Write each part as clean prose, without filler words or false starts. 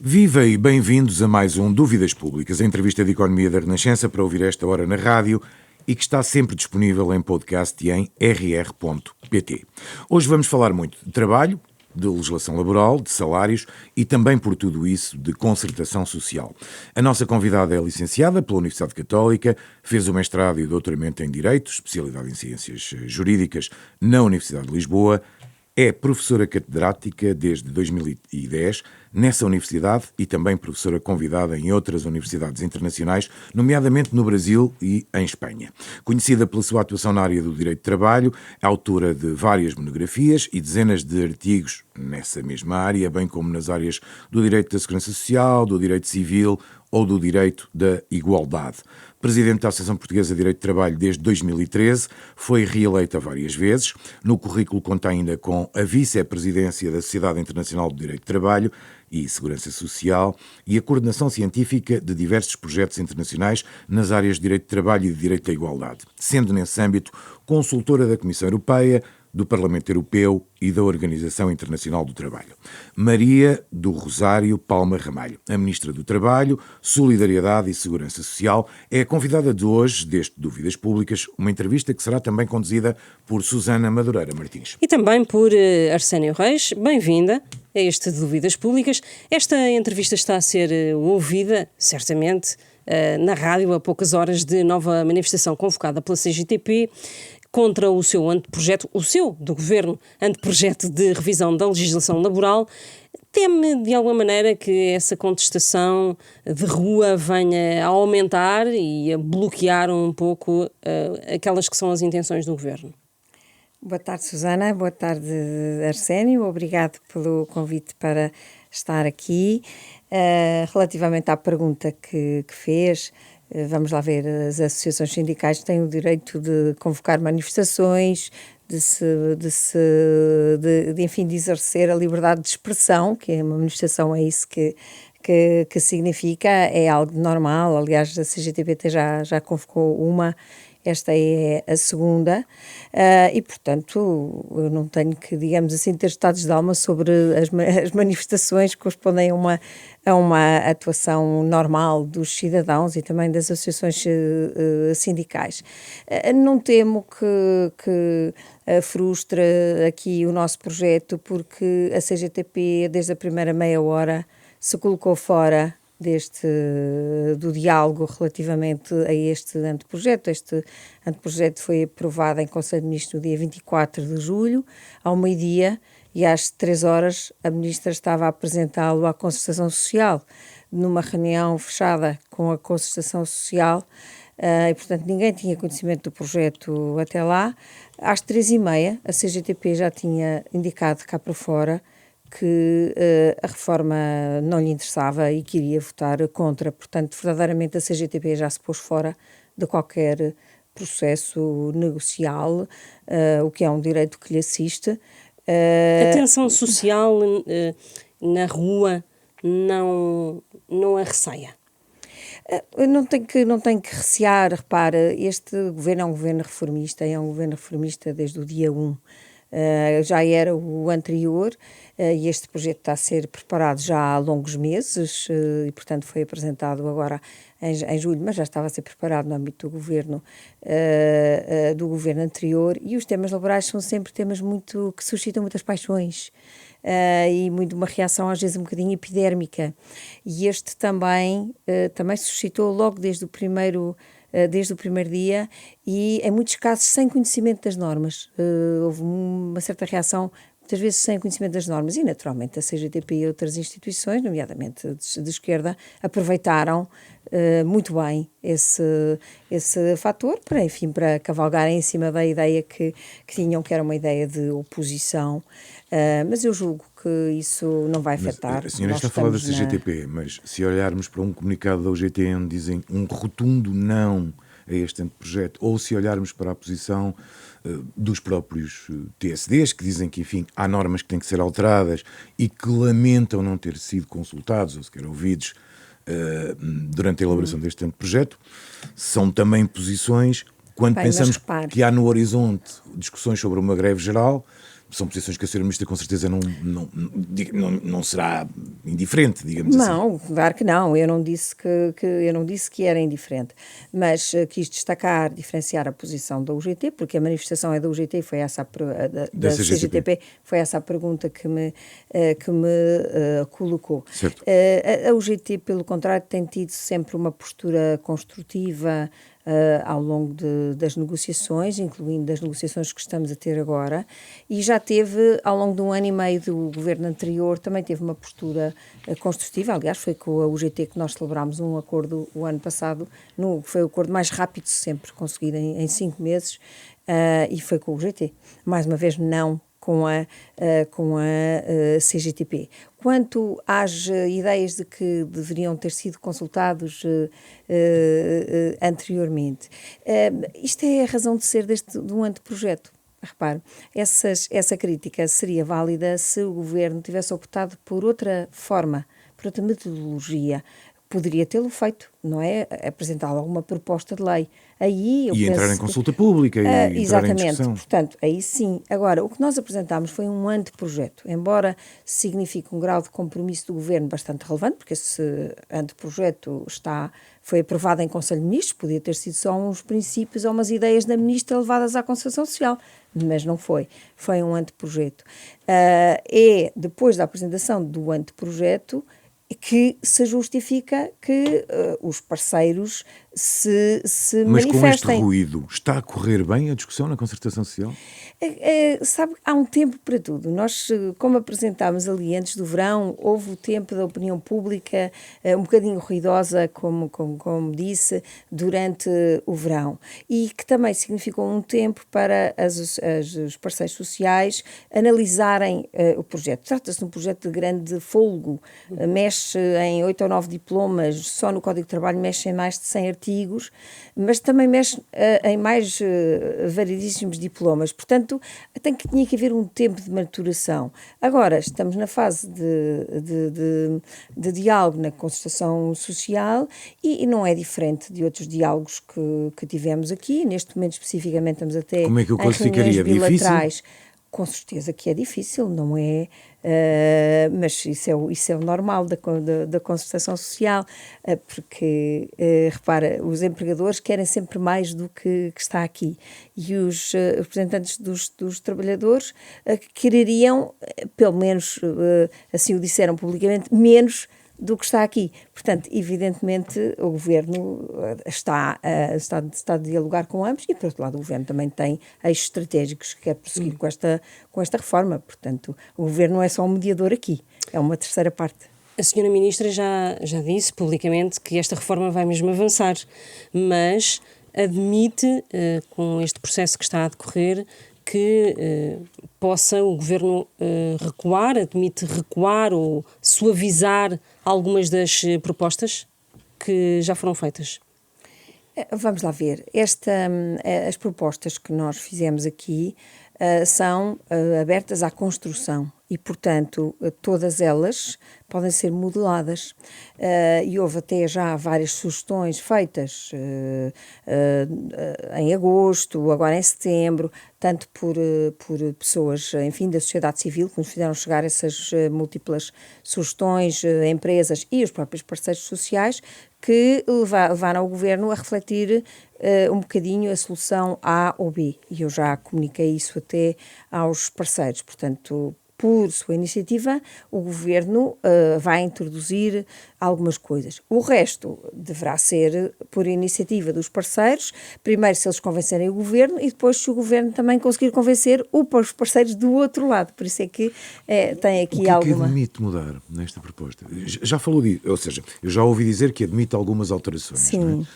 Viva e bem-vindos a mais um Dúvidas Públicas, a entrevista de economia da Renascença para ouvir esta hora na rádio e que está sempre disponível em podcast e em rr.pt. Hoje vamos falar muito de trabalho, de legislação laboral, de salários e também, por tudo isso, de concertação social. A nossa convidada é licenciada pela Universidade Católica, fez o mestrado e o doutoramento em Direito, especialidade em Ciências Jurídicas na Universidade de Lisboa. É professora catedrática desde 2010 nessa universidade e também professora convidada em outras universidades internacionais, nomeadamente no Brasil e em Espanha. Conhecida pela sua atuação na área do direito de trabalho, é autora de várias monografias e dezenas de artigos nessa mesma área, bem como nas áreas do direito da segurança social, do direito civil ou do direito da igualdade. Presidente da Associação Portuguesa de Direito de Trabalho desde 2013, foi reeleita várias vezes. No currículo conta ainda com a vice-presidência da Sociedade Internacional de Direito de Trabalho e Segurança Social e a coordenação científica de diversos projetos internacionais nas áreas de Direito de Trabalho e de Direito da Igualdade, sendo nesse âmbito consultora da Comissão Europeia, do Parlamento Europeu e da Organização Internacional do Trabalho. Maria do Rosário Palma Ramalho, a Ministra do Trabalho, Solidariedade e Segurança Social, é a convidada de hoje deste Dúvidas Públicas, uma entrevista que será também conduzida por Susana Madureira Martins. E também por Arsénio Reis. Bem-vinda a este Dúvidas Públicas. Esta entrevista está a ser ouvida, certamente, na rádio a poucas horas de nova manifestação convocada pela CGTP contra o seu anteprojeto, do Governo, anteprojeto de revisão da legislação laboral. Teme, de alguma maneira, que essa contestação de rua venha a aumentar e a bloquear um pouco aquelas que são as intenções do Governo? Boa tarde, Susana. Boa tarde, Arsénio. Obrigado pelo convite para estar aqui. Relativamente à pergunta que fez, vamos lá ver, as associações sindicais têm o direito de convocar manifestações, de exercer a liberdade de expressão, que é uma manifestação, é isso que significa, é algo normal. Aliás, a CGTP já convocou uma. Esta é a segunda, e, portanto, eu não tenho que, digamos assim, ter estados de alma sobre as manifestações que correspondem a uma atuação normal dos cidadãos e também das associações sindicais. Não temo que frustre aqui o nosso projeto, porque a CGTP, desde a primeira meia hora, se colocou fora do diálogo relativamente a este anteprojeto. Este anteprojeto foi aprovado em Conselho de Ministros no dia 24 de julho, ao meio-dia, e às 3 horas a Ministra estava a apresentá-lo à Concertação Social, numa reunião fechada com a Concertação Social, e, portanto, ninguém tinha conhecimento do projeto até lá. Às 3h30, a CGTP já tinha indicado cá para fora que a reforma não lhe interessava e queria votar contra. Portanto, verdadeiramente a CGTP já se pôs fora de qualquer processo negocial, o que é um direito que lhe assiste. A tensão social na rua não a receia? Não tem que recear. Repara, este governo é um governo reformista desde o dia 1. Já era o anterior, e este projeto está a ser preparado já há longos meses, e, portanto, foi apresentado agora em julho, mas já estava a ser preparado no âmbito do governo anterior, e os temas laborais são sempre temas que suscitam muitas paixões, e uma reação às vezes um bocadinho epidérmica, e este também suscitou logo desde o primeiro dia, e em muitos casos sem conhecimento das normas. Houve uma certa reação, muitas vezes sem conhecimento das normas, e naturalmente a CGTP e outras instituições, nomeadamente de esquerda, aproveitaram muito bem esse fator para cavalgarem em cima da ideia que tinham, que era uma ideia de oposição. Mas eu julgo que isso não vai afetar. A senhora está a falar da CGTP, mas se olharmos para um comunicado da UGT onde dizem um rotundo não a este anteprojeto, ou se olharmos para a posição dos próprios TSDs, que dizem que, enfim, há normas que têm que ser alteradas e que lamentam não ter sido consultados ou sequer ouvidos durante a elaboração deste anteprojeto, são também posições, quando pensamos que há no horizonte discussões sobre uma greve geral, são posições que a Sra. Ministra com certeza não será indiferente, digamos assim. Não, claro que não. Eu não disse eu não disse que era indiferente, mas quis destacar, diferenciar a posição da UGT, porque a manifestação é da UGT e foi essa da CGTP, foi essa a pergunta que me colocou. Certo. A UGT, pelo contrário, tem tido sempre uma postura construtiva ao longo das negociações, incluindo das negociações que estamos a ter agora, e já teve, ao longo de 1 ano e meio do governo anterior, também teve uma postura construtiva. Aliás, foi com a UGT que nós celebrámos um acordo o ano passado, foi o acordo mais rápido sempre conseguido em 5 meses, e foi com a UGT. Mais uma vez, não com a CGTP. Quanto às ideias de que deveriam ter sido consultados anteriormente, isto é a razão de ser de um anteprojeto. Repare, essa crítica seria válida se o governo tivesse optado por outra forma, por outra metodologia. Poderia tê-lo feito, não é? Apresentar alguma proposta de lei. Aí eu e penso entrar em consulta pública e entrar em exatamente, discussão. portanto, aí sim. Agora, o que nós apresentámos foi um anteprojeto, embora signifique um grau de compromisso do governo bastante relevante, porque esse anteprojeto foi aprovado em Conselho de Ministros, podia ter sido só uns princípios ou umas ideias da ministra levadas à Concertação Social, mas não foi. Foi um anteprojeto. Depois da apresentação do anteprojeto que se justifica que os parceiros se Mas manifestem. com este ruído, está a correr bem a discussão na Concertação Social? Sabe, há um tempo para tudo. Nós, como apresentámos ali antes do verão, houve o tempo da opinião pública um bocadinho ruidosa, como disse, durante o verão. E que também significou um tempo para os parceiros sociais analisarem o projeto. Trata-se de um projeto de grande folgo, mexe em 8 ou 9 diplomas, só no Código de Trabalho mexe em mais de 100 artigos, mas também mexe em mais variedíssimos diplomas. Portanto, tinha que haver um tempo de maturação. Agora, estamos na fase de diálogo na concertação social e não é diferente de outros diálogos que tivemos aqui. Neste momento, especificamente, estamos até Como é que eu classificaria? em reuniões bilaterais. Difícil? Com certeza que é difícil, não é? Mas isso é o normal da concertação social, porque, repara, os empregadores querem sempre mais do que está aqui e os representantes dos trabalhadores quereriam, pelo menos assim o disseram publicamente, menos do que está aqui. Portanto, evidentemente, o Governo está a dialogar com ambos e, por outro lado, o Governo também tem eixos estratégicos que quer prosseguir com esta reforma. Portanto, o Governo não é só um mediador aqui, é uma terceira parte. A senhora Ministra já disse publicamente que esta reforma vai mesmo avançar, mas admite, com este processo que está a decorrer, que possa o Governo recuar, admite recuar ou suavizar algumas das propostas que já foram feitas? Vamos lá ver. As propostas que nós fizemos aqui são abertas à construção e, portanto, todas elas podem ser modeladas. E houve até já várias sugestões feitas em agosto, agora em setembro, tanto por pessoas, enfim, da sociedade civil, que nos fizeram chegar essas múltiplas sugestões, empresas e os próprios parceiros sociais, que levaram o Governo a refletir um bocadinho a solução A ou B. E eu já comuniquei isso até aos parceiros. Portanto, por sua iniciativa, o Governo vai introduzir algumas coisas. O resto deverá ser por iniciativa dos parceiros, primeiro se eles convencerem o Governo e depois se o Governo também conseguir convencer os parceiros do outro lado. Por isso é que tem aqui alguma... O que admite mudar nesta proposta? Já falou disso, ou seja, eu já ouvi dizer que admite algumas alterações. Sim. Não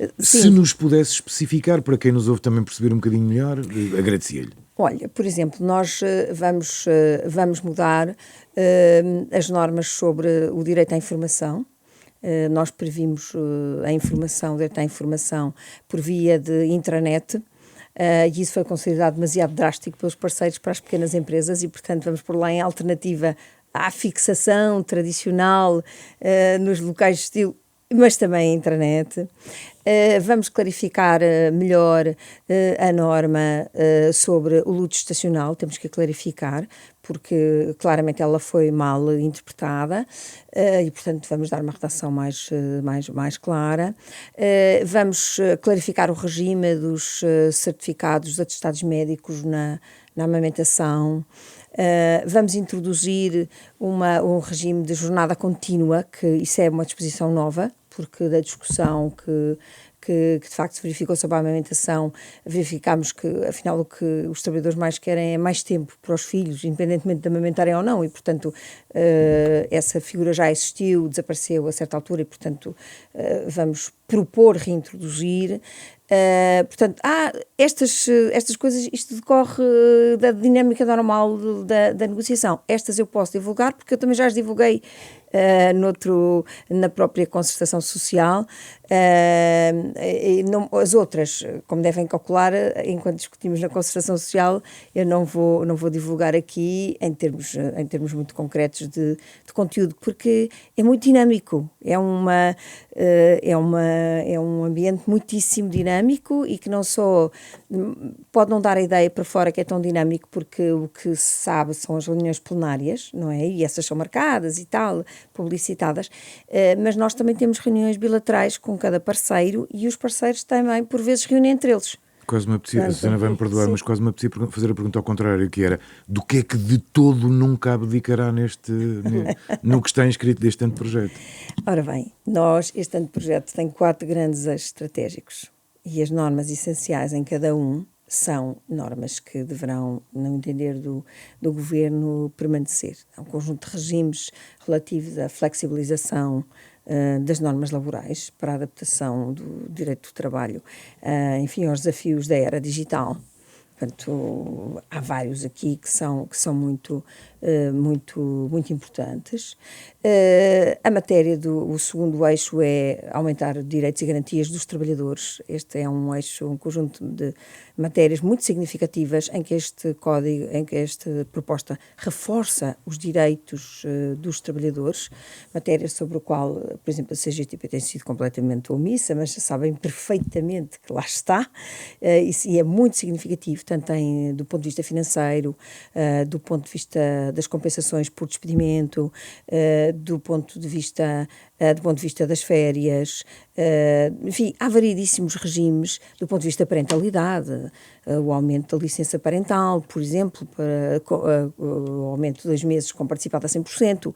é? Sim. Se nos pudesse especificar, para quem nos ouve também perceber um bocadinho melhor, agradecia-lhe. Olha, por exemplo, nós vamos mudar as normas sobre o direito à informação. Nós previmos a informação, o direito à informação por via de intranet, e isso foi considerado demasiado drástico pelos parceiros para as pequenas empresas e, portanto, vamos pôr lá em alternativa à fixação tradicional nos locais de estilo mas também a intranet. Vamos clarificar melhor a norma sobre o luto estacional, temos que clarificar, porque claramente ela foi mal interpretada e, portanto, vamos dar uma redação mais clara. Vamos clarificar o regime dos certificados, dos atestados médicos na amamentação. Vamos introduzir um regime de jornada contínua, que isso é uma disposição nova, porque da discussão que de facto se verificou sobre a amamentação, verificámos que, afinal, o que os trabalhadores mais querem é mais tempo para os filhos, independentemente de amamentarem ou não, e, portanto, essa figura já existiu, desapareceu a certa altura, e, portanto, vamos propor reintroduzir. Portanto, estas coisas, isto decorre da dinâmica normal da negociação. Estas eu posso divulgar, porque eu também já as divulguei na própria concertação social. As outras, como devem calcular, enquanto discutimos na concertação social, eu não vou divulgar aqui em termos muito concretos de conteúdo, porque é muito dinâmico, é um ambiente muitíssimo dinâmico e que não só pode não dar a ideia para fora que é tão dinâmico, porque o que se sabe são as reuniões plenárias, não é? E essas são marcadas e tal, publicitadas, mas nós também temos reuniões bilaterais com cada parceiro e os parceiros também, por vezes, reúnem entre eles. Quase me apetecia, a Susana vai-me perdoar, mas quase me apetecia fazer a pergunta ao contrário, que era: do que é que de todo nunca abdicará no que está inscrito deste anteprojeto? Ora bem, este anteprojeto tem 4 grandes eixos estratégicos e as normas essenciais em cada um são normas que deverão, no entender do Governo, permanecer. É um conjunto de regimes relativos à flexibilização das normas laborais para a adaptação do direito do trabalho, enfim, aos desafios da era digital. Portanto, há vários aqui que são muito importantes. A matéria o segundo eixo é aumentar direitos e garantias dos trabalhadores. Este é um conjunto de matérias muito significativas em que esta proposta reforça os direitos dos trabalhadores, matéria sobre a qual, por exemplo, a CGTP tem sido completamente omissa, mas sabem perfeitamente que lá está, e é muito significativo, tanto do ponto de vista financeiro, do ponto de vista das compensações por despedimento, do ponto de vista das férias, enfim, há variedíssimos regimes do ponto de vista da parentalidade, o aumento da licença parental, por exemplo, o aumento de 2 meses com participação a 100%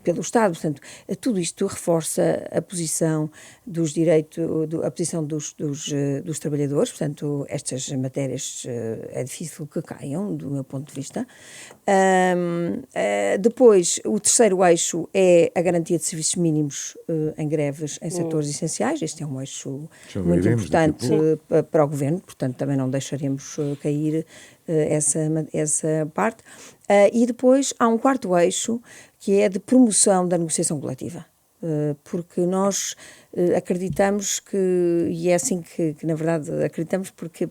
pelo Estado. Portanto, tudo isto reforça a posição dos direitos, a posição dos trabalhadores. Portanto, estas matérias é difícil que caiam, do meu ponto de vista. Depois, o terceiro eixo é a garantia de serviços mínimos em greves em setores essenciais. Este é um eixo muito importante para o Governo, portanto também não deixaremos cair essa parte. E depois há um quarto eixo, que é de promoção da negociação coletiva, porque nós acreditamos e é assim que na verdade acreditamos, porque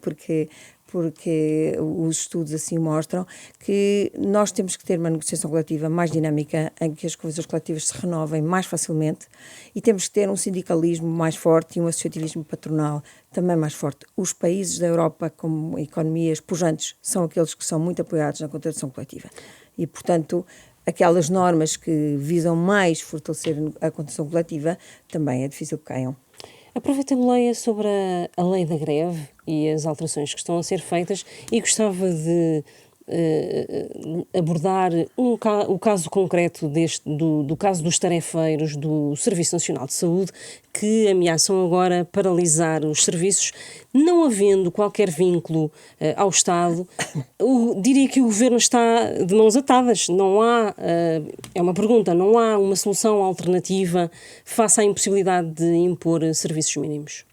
os estudos assim mostram que nós temos que ter uma negociação coletiva mais dinâmica, em que as convenções coletivas se renovem mais facilmente, e temos que ter um sindicalismo mais forte e um associativismo patronal também mais forte. Os países da Europa, como economias pujantes, são aqueles que são muito apoiados na contratação coletiva. E, portanto, aquelas normas que visam mais fortalecer a contratação coletiva também é difícil que caiam. Aproveitando, Leia, sobre a lei da greve e as alterações que estão a ser feitas, e gostava de abordar o caso concreto do caso dos tarefeiros do Serviço Nacional de Saúde, que ameaçam agora paralisar os serviços, não havendo qualquer vínculo ao Estado. Diria que o Governo está de mãos atadas. Não há, é uma pergunta, não há uma solução alternativa face à impossibilidade de impor serviços mínimos?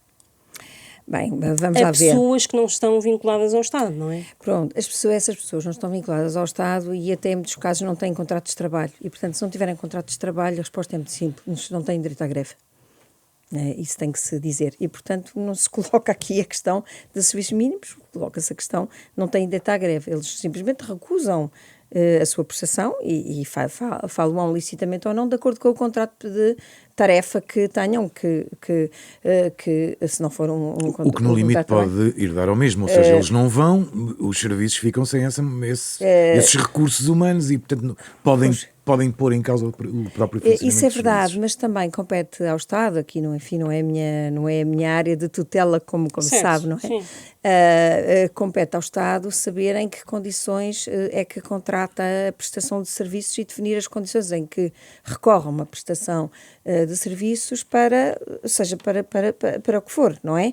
Bem, vamos lá ver. Pessoas que não estão vinculadas ao Estado, não é? Pronto, essas pessoas não estão vinculadas ao Estado e até em muitos casos não têm contratos de trabalho. E, portanto, se não tiverem contratos de trabalho, a resposta é muito simples, não têm direito à greve. Isso tem que se dizer. E, portanto, não se coloca aqui a questão de serviços mínimos, coloca-se a questão, não têm direito à greve. Eles simplesmente recusam a sua prestação e falam licitamente ou não, de acordo com o contrato de tarefa que tenham, que se não for um O que no limite pode ir dar ao mesmo, ou seja, eles não vão, os serviços ficam sem esses recursos humanos e, portanto, podem pôr em causa o próprio funcionamento. Isso é verdade, mas também compete ao Estado, aqui não é a minha área de tutela, como certo, sabe, não é? Compete ao Estado saber em que condições é que contrata a prestação de serviços e definir as condições em que recorre a uma prestação de serviços seja para o que for, não é?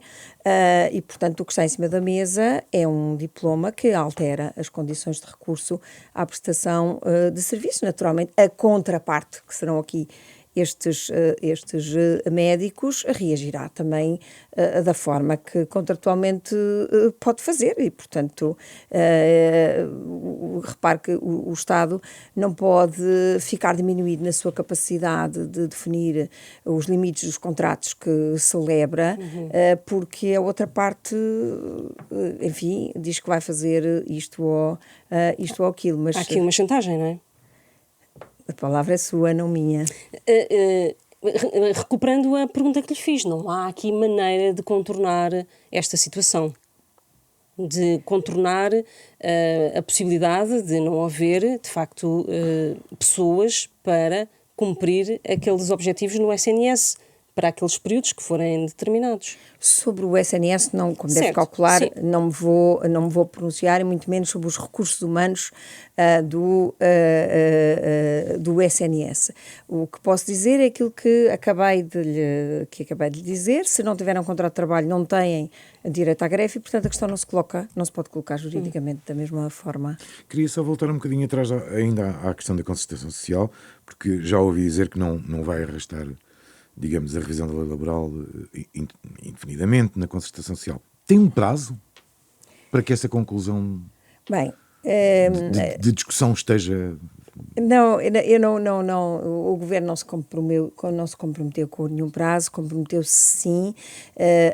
E, portanto, o que está em cima da mesa é um diploma que altera as condições de recurso à prestação de serviços. Naturalmente, a contraparte, que serão aqui estes médicos, reagirá também da forma que contratualmente pode fazer e, portanto, repare que o Estado não pode ficar diminuído na sua capacidade de definir os limites dos contratos que celebra, porque a outra parte, enfim, diz que vai fazer isto ou aquilo. Mas há aqui uma chantagem, não é? A palavra é sua, não minha. Recuperando a pergunta que lhe fiz, não há aqui maneira de contornar esta situação? De contornar a possibilidade de não haver, de facto, pessoas para cumprir aqueles objetivos no SNS, para aqueles períodos que forem determinados. Sobre o SNS, não, como deve Certo, calcular, sim. não me vou pronunciar, e muito menos sobre os recursos humanos do SNS. O que posso dizer é aquilo que acabei de lhe dizer. Se não tiveram contrato de trabalho, não têm direito à greve e, portanto, a questão não se pode colocar juridicamente da mesma forma. Queria só voltar um bocadinho atrás ainda à questão da concertação social, porque já ouvi dizer que não vai arrastar, digamos, a revisão da lei laboral indefinidamente na concertação social. Tem um prazo para que essa conclusão de discussão esteja... Não, o Governo não se comprometeu com nenhum prazo, comprometeu-se sim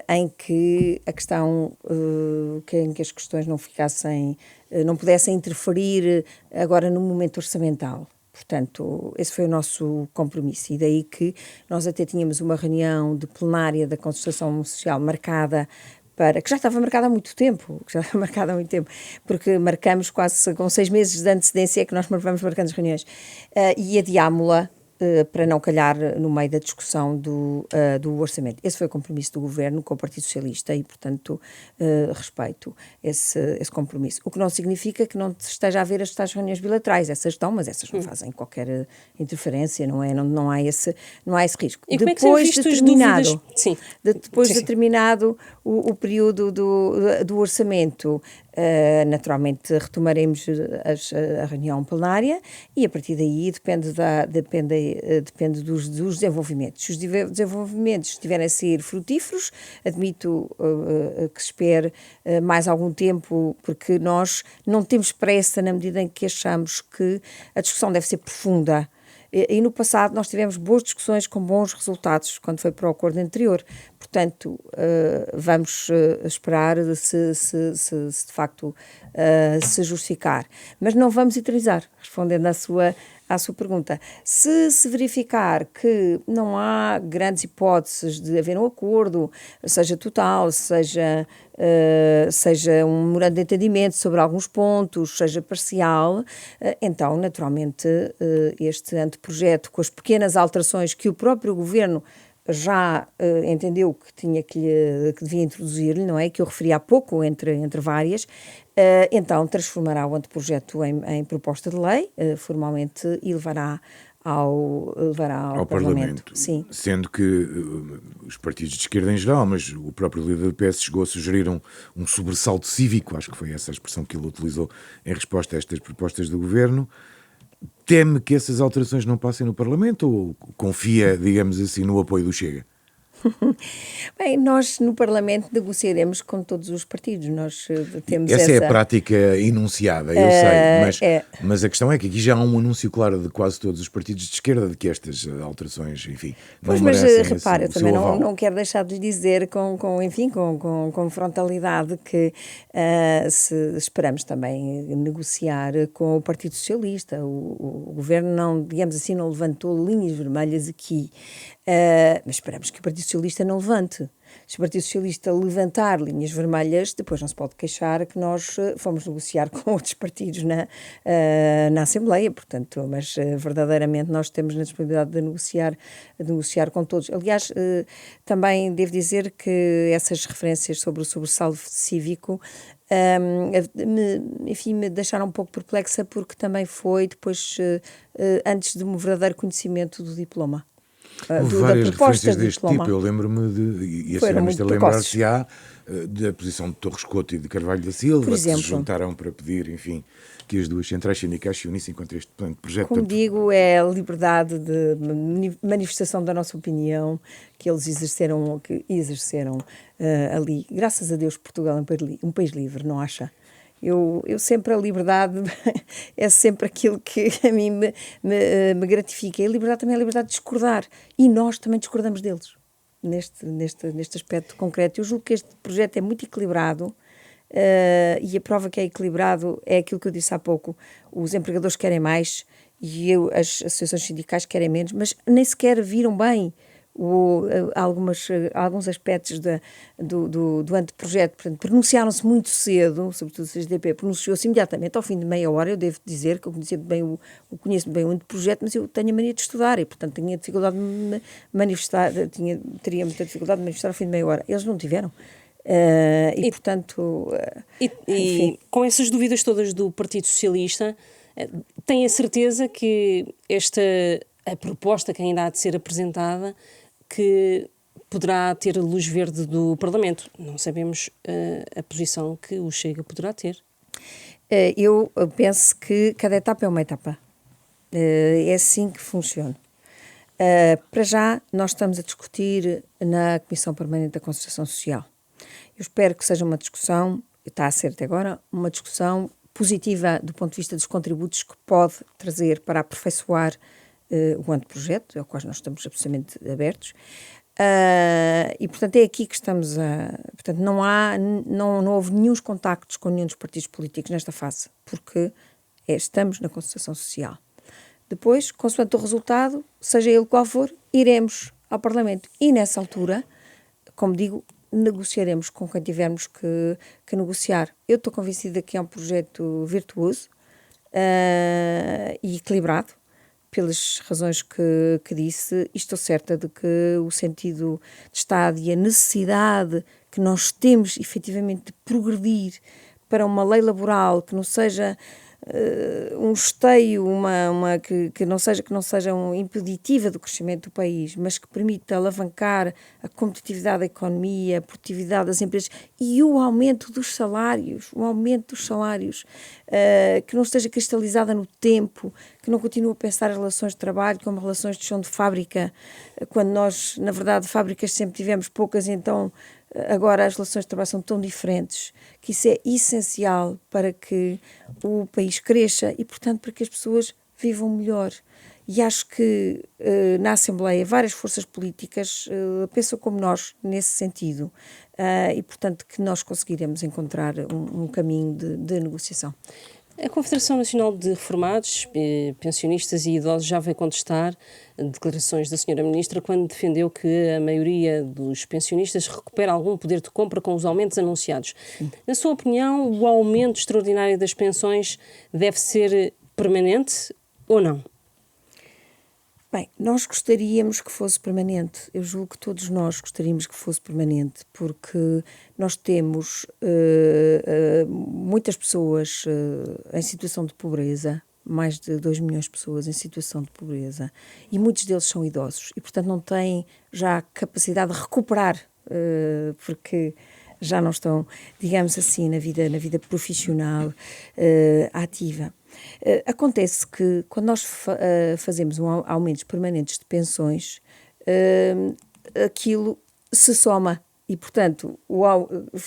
em que a questão, em que as questões não pudessem interferir agora no momento orçamental. Portanto, esse foi o nosso compromisso e daí que nós até tínhamos uma reunião de plenária da concertação social marcada que já estava marcada há muito tempo, porque marcamos quase com 6 meses de antecedência que nós vamos marcando as reuniões, e adiámo-la para não calhar no meio da discussão do orçamento. Esse foi o compromisso do Governo com o Partido Socialista e, portanto, respeito esse compromisso. O que não significa que não esteja a haver as tais reuniões bilaterais. Essas estão, mas essas não fazem qualquer interferência, não há esse risco. E como é que são vistas as dúvidas? Sim. Depois de terminado o período do orçamento, naturalmente retomaremos a reunião plenária e a partir daí depende dos desenvolvimentos. Se os desenvolvimentos estiverem a ser frutíferos, admito que se espere mais algum tempo, porque nós não temos pressa na medida em que achamos que a discussão deve ser profunda. E no passado nós tivemos boas discussões com bons resultados quando foi para o acordo anterior. Portanto, vamos esperar se de facto se justificar. Mas não vamos eternizar, respondendo à sua pergunta. Se verificar que não há grandes hipóteses de haver um acordo, seja total, seja um memorando de entendimento sobre alguns pontos, seja parcial, então, naturalmente, este anteprojeto, com as pequenas alterações que o próprio Governo já entendeu que devia introduzir-lhe, não é? Que eu referi há pouco, entre várias, então transformará o anteprojeto em proposta de lei, formalmente, e levará ao Parlamento. Sim. Sendo que os partidos de esquerda em geral, mas o próprio líder do PS chegou a sugerir um sobressalto cívico, acho que foi essa a expressão que ele utilizou em resposta a estas propostas do Governo. Teme que essas alterações não passem no Parlamento ou confia, digamos assim, no apoio do Chega? Bem, nós no Parlamento negociaremos com todos os partidos. Nós temos Essa é a prática enunciada, eu sei, mas a questão é que aqui já há um anúncio claro de quase todos os partidos de esquerda de que estas alterações, enfim, não Pois, mas merecem repara, eu o também seu aval. não quero deixar de lhe dizer com frontalidade que esperamos também negociar com o Partido Socialista. O Governo não, digamos assim, não levantou linhas vermelhas aqui, mas esperamos que o Partido Socialista não levante. Se o Partido Socialista levantar linhas vermelhas, depois não se pode queixar que nós fomos negociar com outros partidos na Assembleia, portanto, mas verdadeiramente nós temos na disponibilidade de negociar com todos. Aliás, também devo dizer que essas referências sobre o sobressalto cívico me deixaram um pouco perplexa, porque também foi depois, antes de um verdadeiro conhecimento do diploma. Houve várias referências deste tipo, eu lembro-me e a senhora Ministra lembrar-se-á da posição de Torres Couto e de Carvalho da Silva, que se juntaram para pedir, enfim, que as duas centrais sindicais se unissem contra este projeto. Como digo, é a liberdade de manifestação da nossa opinião que eles exerceram ali. Graças a Deus, Portugal é um país livre, não acha? Eu sempre, a liberdade é sempre aquilo que a mim me gratifica. E a liberdade também é a liberdade de discordar. E nós também discordamos deles, neste aspecto concreto. Eu julgo que este projeto é muito equilibrado, e a prova que é equilibrado é aquilo que eu disse há pouco. Os empregadores querem mais e as associações sindicais querem menos, mas nem sequer viram bem alguns aspectos do anteprojeto. Portanto, pronunciaram-se muito cedo, sobretudo o CGTP, pronunciou-se imediatamente ao fim de meia hora. Eu devo dizer que eu conheço bem o anteprojeto, mas eu tenho a mania de estudar e, portanto, tinha dificuldade de me manifestar, teria muita dificuldade de manifestar ao fim de meia hora. Eles não tiveram. Portanto... E com essas dúvidas todas do Partido Socialista, tem a certeza que a proposta que ainda há de ser apresentada, que poderá ter luz verde do Parlamento? Não sabemos a posição que o Chega poderá ter. Eu penso que cada etapa é uma etapa. É assim que funciona. Para já, nós estamos a discutir na Comissão Permanente da Concertação Social. Eu espero que seja uma discussão, está a ser até agora, uma discussão positiva do ponto de vista dos contributos que pode trazer para aperfeiçoar o anteprojeto, ao qual nós estamos absolutamente abertos, e portanto é aqui que estamos portanto não houve nenhum contactos com nenhum dos partidos políticos nesta fase, porque estamos na concertação social. Depois, consoante o resultado, seja ele qual for, iremos ao Parlamento e nessa altura, como digo, negociaremos com quem tivermos que negociar. Eu estou convencida que é um projeto virtuoso e equilibrado, pelas razões que disse, e estou certa de que o sentido de Estado e a necessidade que nós temos, efetivamente, de progredir para uma lei laboral que não seja um esteio, que não seja impeditiva do crescimento do país, mas que permita alavancar a competitividade da economia, a produtividade das empresas e o aumento dos salários, que não esteja cristalizada no tempo, que não continue a pensar as relações de trabalho como relações de chão de fábrica, quando nós, na verdade, fábricas sempre tivemos poucas, então agora as relações de trabalho são tão diferentes, que isso é essencial para que o país cresça e, portanto, para que as pessoas vivam melhor. E acho que na Assembleia várias forças políticas pensam como nós nesse sentido, e, portanto, que nós conseguiremos encontrar um caminho de negociação. A Confederação Nacional de Reformados, Pensionistas e Idosos já veio contestar declarações da Sra. Ministra quando defendeu que a maioria dos pensionistas recupera algum poder de compra com os aumentos anunciados. Na sua opinião, o aumento extraordinário das pensões deve ser permanente ou não? Bem, nós gostaríamos que fosse permanente. Eu julgo que todos nós gostaríamos que fosse permanente, porque nós temos muitas pessoas em situação de pobreza, mais de 2 milhões de pessoas em situação de pobreza, e muitos deles são idosos, e portanto não têm já capacidade de recuperar, porque já não estão, digamos assim, na vida profissional ativa. Acontece que quando nós fazemos aumentos permanentes de pensões, aquilo se soma e, portanto,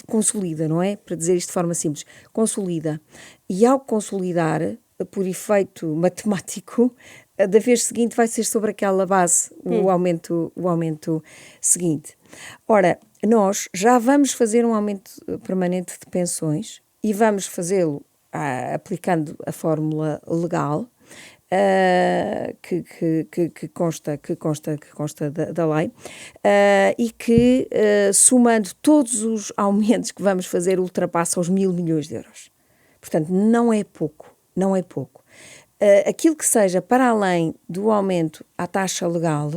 consolida, não é? Para dizer isto de forma simples, consolida. E ao consolidar, por efeito matemático, da vez seguinte vai ser sobre aquela base o aumento seguinte. Ora, nós já vamos fazer um aumento permanente de pensões e vamos fazê-lo aplicando a fórmula legal que consta da lei e que, somando todos os aumentos que vamos fazer, ultrapassa os 1.000 milhões de euros. Portanto, não é pouco. Aquilo que seja para além do aumento à taxa legal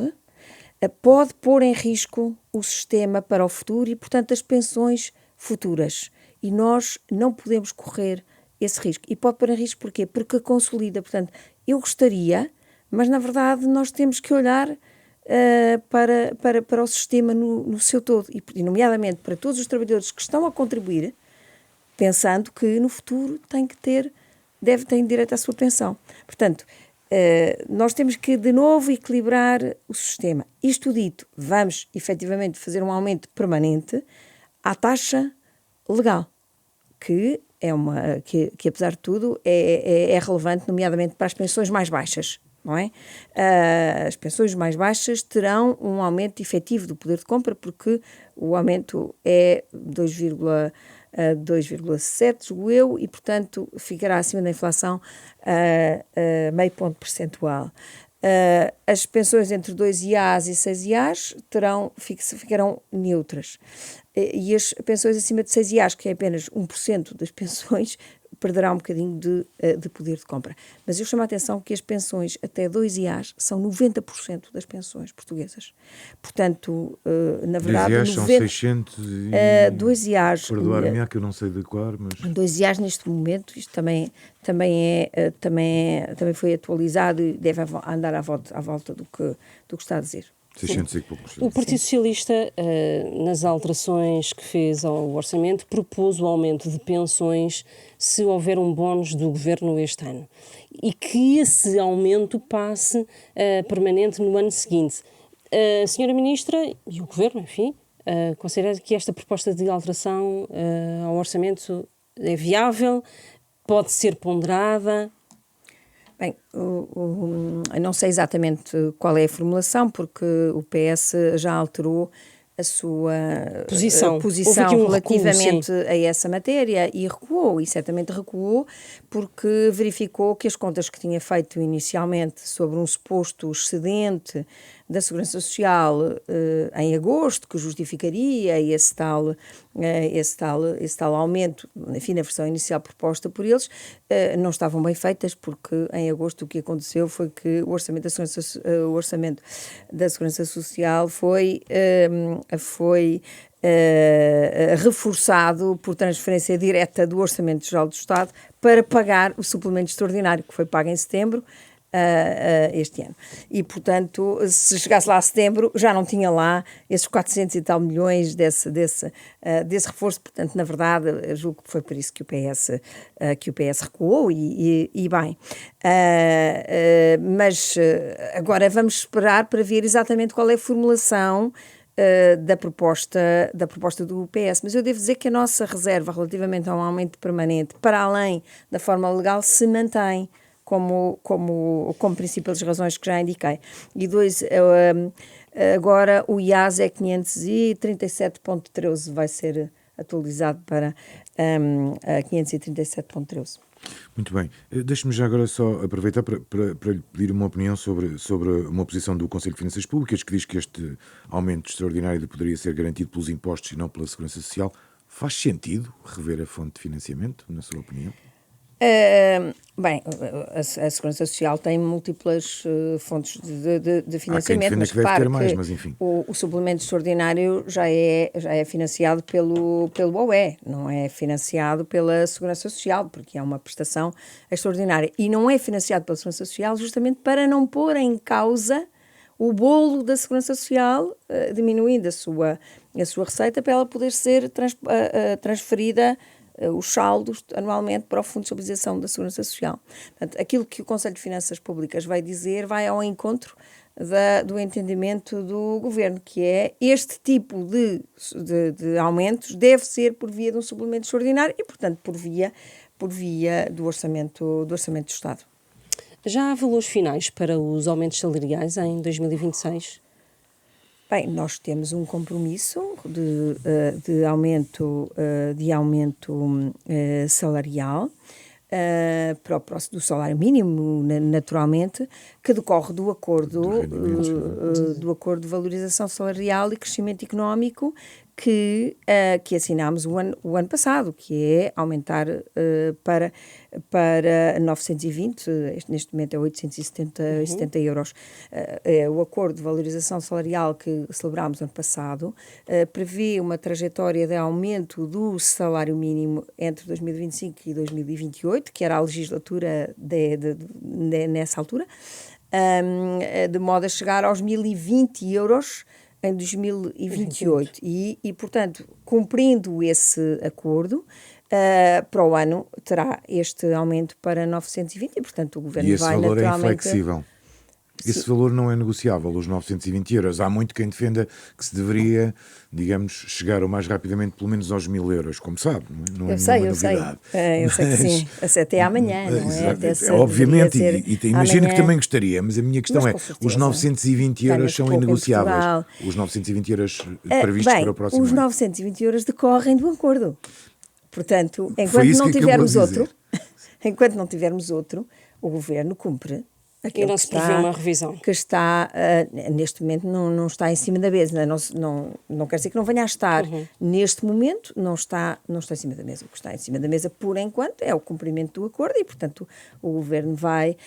pode pôr em risco o sistema para o futuro e, portanto, as pensões futuras. E nós não podemos correr esse risco. E pode pôr em risco porquê? Porque consolida. Portanto, eu gostaria, mas na verdade nós temos que olhar para o sistema no seu todo, e nomeadamente para todos os trabalhadores que estão a contribuir, pensando que no futuro têm direito à sua pensão. Portanto, nós temos que de novo equilibrar o sistema. Isto dito, vamos efetivamente fazer um aumento permanente à taxa legal, que apesar de tudo é relevante, nomeadamente para as pensões mais baixas, não é? As pensões mais baixas terão um aumento efetivo do poder de compra, porque o aumento é 2,7, julgo eu, e portanto ficará acima da inflação meio ponto percentual. As pensões entre 2 IAs e 6 IAs ficarão neutras. E as pensões acima de 6 IAs, que é apenas 1% das pensões, perderá um bocadinho de poder de compra. Mas eu chamo a atenção que as pensões até 2 IAs são 90% das pensões portuguesas. Portanto, na verdade... 2 IAs são 600 e... 2 IAs... Perdoar-me, que eu não sei adequar, mas... 2 IAs neste momento, isto também foi atualizado e deve andar à volta do que está a dizer. 600 e poucos. O Partido Socialista, nas alterações que fez ao orçamento, propôs o aumento de pensões se houver um bónus do governo este ano. E que esse aumento passe permanente no ano seguinte. A senhora Ministra e o governo, enfim, consideram que esta proposta de alteração ao orçamento é viável, pode ser ponderada? Bem, eu não sei exatamente qual é a formulação, porque o PS já alterou a sua posição relativamente a essa matéria e certamente recuou, porque verificou que as contas que tinha feito inicialmente sobre um suposto excedente da Segurança Social em agosto, que justificaria esse tal aumento, enfim, na versão inicial proposta por eles, não estavam bem feitas, porque em agosto o que aconteceu foi que o orçamento da Segurança Social foi reforçado por transferência direta do Orçamento Geral do Estado para pagar o suplemento extraordinário, que foi pago em setembro este ano. E, portanto, se chegasse lá a setembro, já não tinha lá esses 400 e tal milhões desse reforço. Portanto, na verdade, eu julgo que foi por isso que o PS recuou e bem. Mas agora vamos esperar para ver exatamente qual é a formulação da proposta do PS. Mas eu devo dizer que a nossa reserva relativamente a um aumento permanente, para além da forma legal, se mantém como princípio das razões que já indiquei. E agora o IAS é 537.13, vai ser atualizado para 537.13. Muito bem. Deixe-me já agora só aproveitar para lhe pedir uma opinião sobre uma posição do Conselho de Finanças Públicas, que diz que este aumento extraordinário poderia ser garantido pelos impostos e não pela Segurança Social. Faz sentido rever a fonte de financiamento, na sua opinião? Bem, a Segurança Social tem múltiplas fontes de financiamento, mas repare que mais, mas enfim. O suplemento extraordinário já é financiado pelo OE, não é financiado pela Segurança Social, porque é uma prestação extraordinária. E não é financiado pela Segurança Social justamente para não pôr em causa o bolo da Segurança Social, diminuindo a sua receita para ela poder ser transferida os saldos anualmente para o Fundo de Estabilização da Segurança Social. Portanto, aquilo que o Conselho de Finanças Públicas vai dizer vai ao encontro do entendimento do Governo, que é este tipo de aumentos deve ser por via de um suplemento extraordinário e, portanto, por via do Orçamento do Estado. Já há valores finais para os aumentos salariais em 2026? Bem, nós temos um compromisso de aumento salarial para o próximo do salário mínimo, naturalmente, que decorre do acordo de valorização salarial e crescimento económico que assinámos o ano passado, que é aumentar para 920, neste momento é 870 euros. O acordo de valorização salarial que celebrámos ano passado prevê uma trajetória de aumento do salário mínimo entre 2025 e 2028, que era a legislatura nessa altura, de modo a chegar aos 1.020 euros em 2028 e, portanto, cumprindo esse acordo, para o ano terá este aumento para 920 e, portanto, o Governo vai naturalmente... E esse valor é inflexível? Esse valor não é negociável, os 920 euros. Há muito quem defenda que se deveria, digamos, chegar o mais rapidamente pelo menos aos 1.000 euros, como sabe, não é? Eu sei que sim, até amanhã, não é? Obviamente, imagino que também gostaria, mas a minha questão é, os 920 euros são inegociáveis. Os 920 euros previstos para o próximo ano. Os 920 euros decorrem do acordo. Portanto, enquanto não tivermos outro, o Governo cumpre. E não se prevê uma revisão? Que está, neste momento, não está em cima da mesa. Não quer dizer que não venha a estar. Neste momento, não está em cima da mesa. O que está em cima da mesa, por enquanto, é o cumprimento do acordo e, portanto, o Governo vai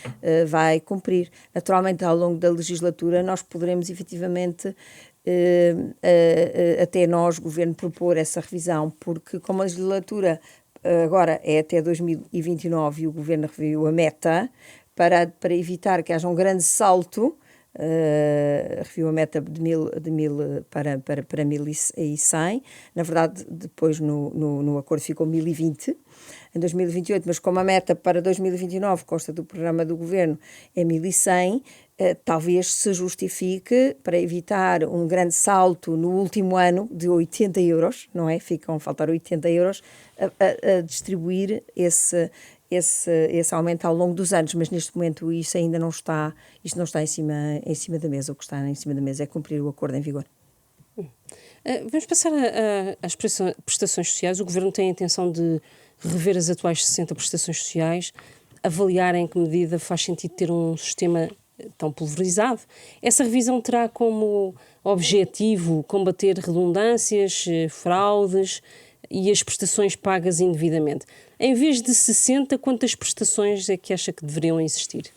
cumprir. Naturalmente, ao longo da legislatura, nós poderemos, efetivamente, até nós, Governo, propor essa revisão, porque como a legislatura agora é até 2029 e o Governo reviu a meta, para evitar que haja um grande salto, reviu a meta de 1.000 para 1.100. Na verdade, depois no acordo ficou 1.020 em 2028, mas como a meta para 2029 consta do programa do Governo é 1.100, talvez se justifique para evitar um grande salto no último ano de 80 euros, não é? Ficam a faltar 80 euros a distribuir esse aumento ao longo dos anos, mas neste momento isto não está em cima da mesa. O que está em cima da mesa é cumprir o acordo em vigor. Vamos passar às prestações sociais. O Governo tem a intenção de rever as atuais 60 prestações sociais, avaliar em que medida faz sentido ter um sistema tão pulverizado. Essa revisão terá como objetivo combater redundâncias, fraudes e as prestações pagas indevidamente. Em vez de 60, quantas prestações é que acha que deveriam existir?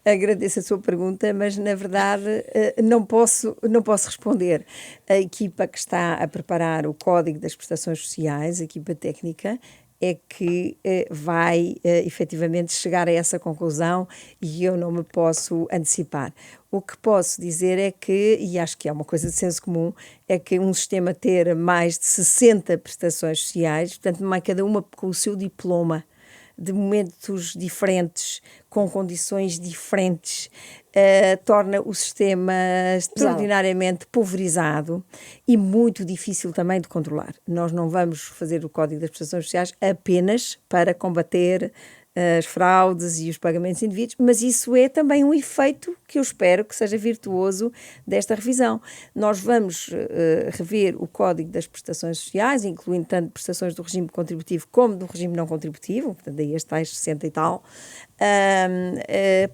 Agradeço a sua pergunta, mas na verdade não posso responder. A equipa que está a preparar o Código das Prestações Sociais, a equipa técnica, é que vai efetivamente chegar a essa conclusão e eu não me posso antecipar. O que posso dizer é que, e acho que é uma coisa de senso comum, é que um sistema ter mais de 60 prestações sociais, portanto, cada uma com o seu diploma, de momentos diferentes, com condições diferentes, torna o sistema extraordinariamente pulverizado e muito difícil também de controlar. Nós não vamos fazer o Código das Prestações Sociais apenas para combater as fraudes e os pagamentos indevidos, mas isso é também um efeito que eu espero que seja virtuoso desta revisão. Nós vamos rever o Código das Prestações Sociais, incluindo tanto prestações do regime contributivo como do regime não contributivo, portanto, daí as tais 60 e tal,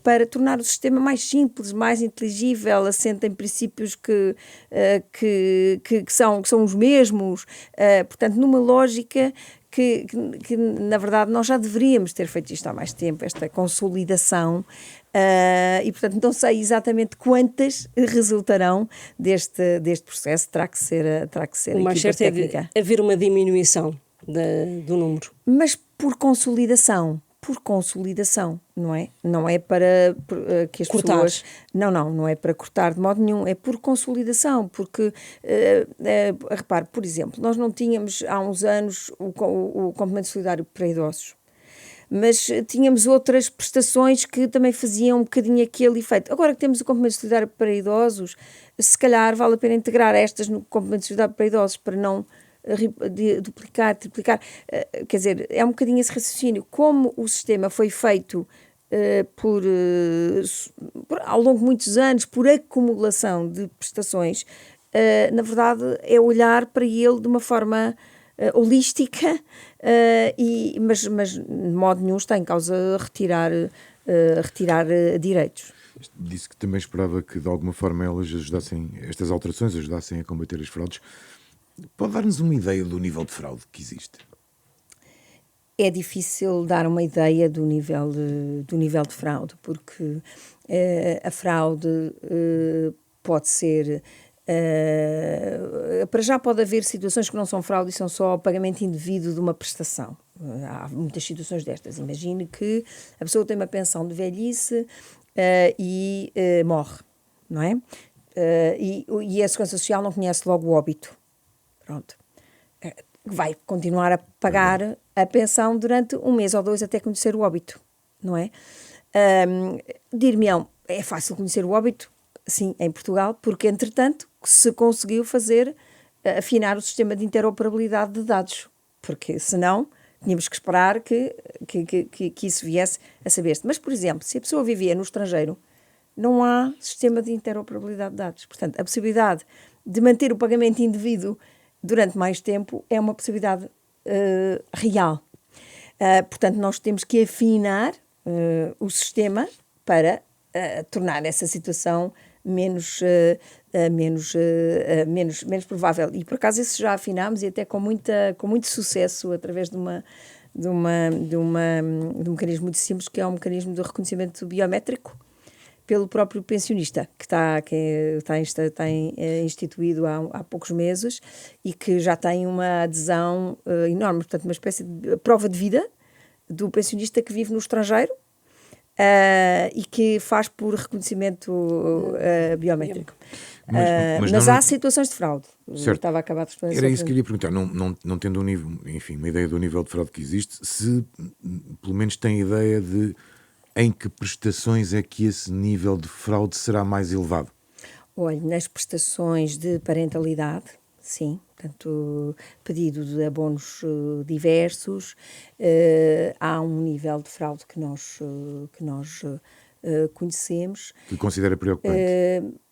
para tornar o sistema mais simples, mais inteligível, assente em princípios que são os mesmos, portanto, numa lógica que, na verdade, nós já deveríamos ter feito isto há mais tempo, esta consolidação, e, portanto, não sei exatamente quantas resultarão deste processo, terá que ser o mais certo técnica. É haver uma diminuição do número. Mas por consolidação, não é? Não é para que as cortar. Pessoas... Não é para cortar de modo nenhum, é por consolidação, porque, repare, por exemplo, nós não tínhamos há uns anos o complemento solidário para idosos. mas tínhamos outras prestações que também faziam um bocadinho aquele efeito. Agora que temos o complemento de solidariedade para idosos, se calhar vale a pena integrar estas no complemento de solidariedade para idosos para não duplicar, triplicar. Quer dizer, é um bocadinho esse raciocínio. Como o sistema foi feito ao longo de muitos anos, por acumulação de prestações, na verdade é olhar para ele de uma forma holística, mas de modo nenhum está em causa retirar direitos. Disse que também esperava que de alguma forma estas alterações ajudassem a combater as fraudes. Pode dar-nos uma ideia do nível de fraude que existe? É difícil dar uma ideia do nível de fraude, porque a fraude pode ser... para já pode haver situações que não são fraude e são só pagamento indevido de uma prestação. Há muitas situações destas. Imagine que a pessoa tem uma pensão de velhice e morre, não é? E a Segurança Social não conhece logo o óbito. Pronto. Vai continuar a pagar a pensão durante 1 mês ou 2 até conhecer o óbito, não é? Dir-me-ão, é fácil conhecer o óbito? Sim, em Portugal, porque entretanto se conseguiu afinar o sistema de interoperabilidade de dados, porque senão tínhamos que esperar que isso viesse a saber-se. Mas, por exemplo, se a pessoa vivia no estrangeiro, não há sistema de interoperabilidade de dados. Portanto, a possibilidade de manter o pagamento indevido durante mais tempo é uma possibilidade real. Portanto, nós temos que afinar o sistema para tornar essa situação menos provável. E, por acaso, isso já afinámos e até com muito sucesso através de um mecanismo muito simples, que é um mecanismo de reconhecimento biométrico pelo próprio pensionista, que está instituído há poucos meses e que já tem uma adesão enorme. Portanto, uma espécie de prova de vida do pensionista que vive no estrangeiro e que faz por reconhecimento biométrico. Mas há situações de fraude. Certo. Estava a acabar de responder. Era isso que eu ia perguntar. Não tendo uma ideia do nível de fraude que existe, se pelo menos tem ideia de em que prestações é que esse nível de fraude será mais elevado? Olha, nas prestações de parentalidade, sim, portanto, pedido de abonos diversos, há um nível de fraude que nós conhecemos. Que considera preocupante?